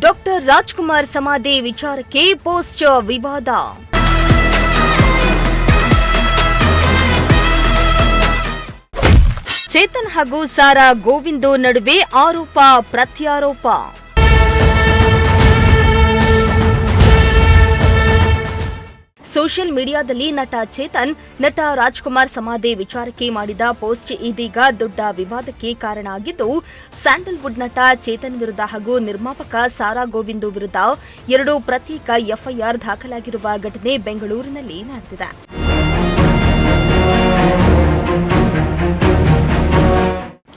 Doctor Rajkumar ಸಮಾಧಿ ವಿಚಾರಕ್ಕೆ post ವಿವಾದ. ಚೇತನ್ ಹಾಗೂ ಸಾರಾ ಗೋವಿಂದು ನಡುವೆ ಆರೋಪ ಪ್ರತ್ಯಾರೋಪ. ಸೋಷಿಯಲ್ ಮೀಡಿಯಾದಲ್ಲಿ ನಟ ಚೇತನ್, ನಟ ರಾಜ್ಕುಮಾರ್ ಸಮಾಧಿ ವಿಚಾರಕ್ಕೆ ಮಾಡಿದ ಪೋಸ್ಟ್ ಇದೀಗ ದೊಡ್ಡ ವಿವಾದಕ್ಕೆ ಕಾರಣ ಆಗಿದ್ದು, ಸ್ಯಾಂಡಲ್ವುಡ್ ನಟ ಚೇತನ್ ವಿರುದ್ಧ ಹಾಗೂ ನಿರ್ಮಾಪಕ ಸಾರಾ ಗೋವಿಂದು ವಿರುದ್ಧ 2 ಪ್ರತ್ಯೇಕ ಎಫ್ಐಆರ್ ದಾಖಲಾಗಿರುವ ಘಟನೆ ಬೆಂಗಳೂರಿನಲ್ಲಿ ನಡೆದಿದೆ.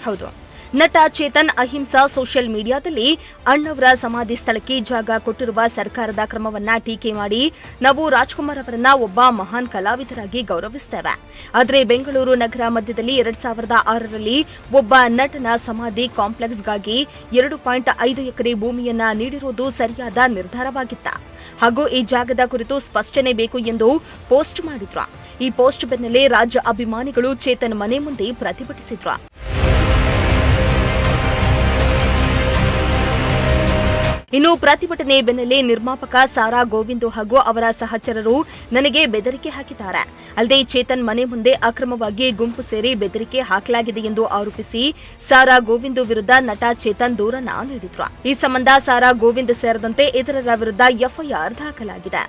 ಹೌದು, ನಟ ಚೇತನ್ ಅಹಿಂಸಾ ಸೋಷಿಯಲ್ ಮೀಡಿಯಾದಲ್ಲಿ ಅಣ್ಣವರ ಸಮಾಧಿ ಸ್ಥಳಕ್ಕೆ ಜಾಗ ಕೊಟ್ಟಿರುವ ಸರ್ಕಾರದ ಕ್ರಮವನ್ನ ಟೀಕೆ ಮಾಡಿ, ನಾವು ರಾಜ್ಕುಮಾರ್ ಅವರನ್ನ ಒಬ್ಬ ಮಹಾನ್ ಕಲಾವಿದರಾಗಿ ಗೌರವಿಸುತ್ತೇವೆ. ಆದರೆ ಬೆಂಗಳೂರು ನಗರ ಮಧ್ಯದಲ್ಲಿ 2006ರಲ್ಲಿ ಒಬ್ಬ ನಟನ ಸಮಾಧಿ ಕಾಂಪ್ಲೆಕ್ಸ್ಗಾಗಿ 2.5 ಎಕರೆ ಭೂಮಿಯನ್ನ ನೀಡಿರುವುದು ಸರಿಯಾದ ನಿರ್ಧಾರವಾಗಿತ್ತ ಹಾಗೂ ಈ ಜಾಗದ ಕುರಿತು ಸ್ಪಷ್ಟನೆ ಬೇಕು ಎಂದು ಪೋಸ್ಟ್ ಮಾಡಿದ್ರು. ಈ ಪೋಸ್ಟ್ ಬೆನ್ನಲ್ಲೇ ರಾಜ್ಯ ಅಭಿಮಾನಿಗಳು ಚೇತನ್ ಮನೆ ಮುಂದೆ ಪ್ರತಿಭಟಿಸಿದ್ರು. ಇನ್ನು ಪ್ರತಿಭಟನೆ ಬೆನ್ನಲ್ಲೇ ನಿರ್ಮಾಪಕ ಸಾರಾ ಗೋವಿಂದು ಹಾಗೂ ಅವರ ಸಹಚರರು ನನಗೆ ಬೆದರಿಕೆ ಹಾಕಿದ್ದಾರೆ. ಅಲ್ಲದೆ ಚೇತನ್ ಮನೆ ಮುಂದೆ ಅಕ್ರಮವಾಗಿ ಗುಂಪು ಸೇರಿ ಬೆದರಿಕೆ ಹಾಕಲಾಗಿದೆ ಎಂದು ಆರೋಪಿಸಿ ಸಾರಾ ಗೋವಿಂದು ವಿರುದ್ಧ ನಟ ಚೇತನ್ ದೂರನ್ನ ನೀಡಿದ್ರು. ಈ ಸಂಬಂಧ ಸಾರಾ ಗೋವಿಂದ್ ಸೇರಿದಂತೆ ಇತರರ ವಿರುದ್ಧ ಎಫ್ಐಆರ್ ದಾಖಲಾಗಿದೆ.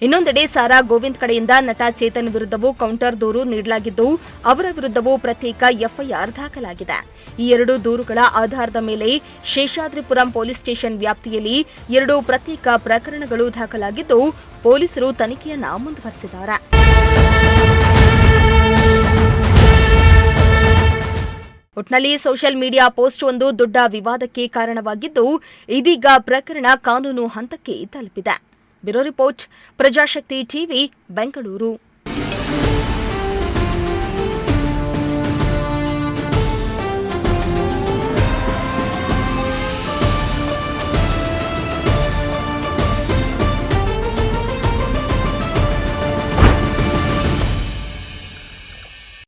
ಇನ್ನೊಂದೆಡೆ ಸಾರಾ ಗೋವಿಂದ್ ಕಡೆಯಿಂದ ನಟ ಚೇತನ್ ವಿರುದ್ಧವೂ ಕೌಂಟರ್ ದೂರು ನೀಡಲಾಗಿದ್ದು, ಅವರ ವಿರುದ್ಧವೂ ಪ್ರತ್ಯೇಕ ಎಫ್ಐಆರ್ ದಾಖಲಾಗಿದೆ. ಈ 2 ದೂರುಗಳ ಆಧಾರದ ಮೇಲೆ ಶೇಷಾದ್ರಿಪುರಂ ಪೊಲೀಸ್ ಸ್ಟೇಷನ್ ವ್ಯಾಪ್ತಿಯಲ್ಲಿ 2 ಪ್ರತ್ಯೇಕ ಪ್ರಕರಣಗಳು ದಾಖಲಾಗಿದ್ದು, ಪೊಲೀಸರು ತನಿಖೆಯನ್ನ ಮುಂದುವರೆಸಿದ್ದಾರೆ. ಒಟ್ನಲ್ಲಿ ಸೋಷಿಯಲ್ ಮೀಡಿಯಾ ಪೋಸ್ಟ್ ಒಂದು ದೊಡ್ಡ ವಿವಾದಕ್ಕೆ ಕಾರಣವಾಗಿದ್ದು, ಇದೀಗ ಪ್ರಕರಣ ಕಾನೂನು ಹಂತಕ್ಕೆ ತಲುಪಿದೆ. Bureau report, Prajashakti TV, Bengaluru.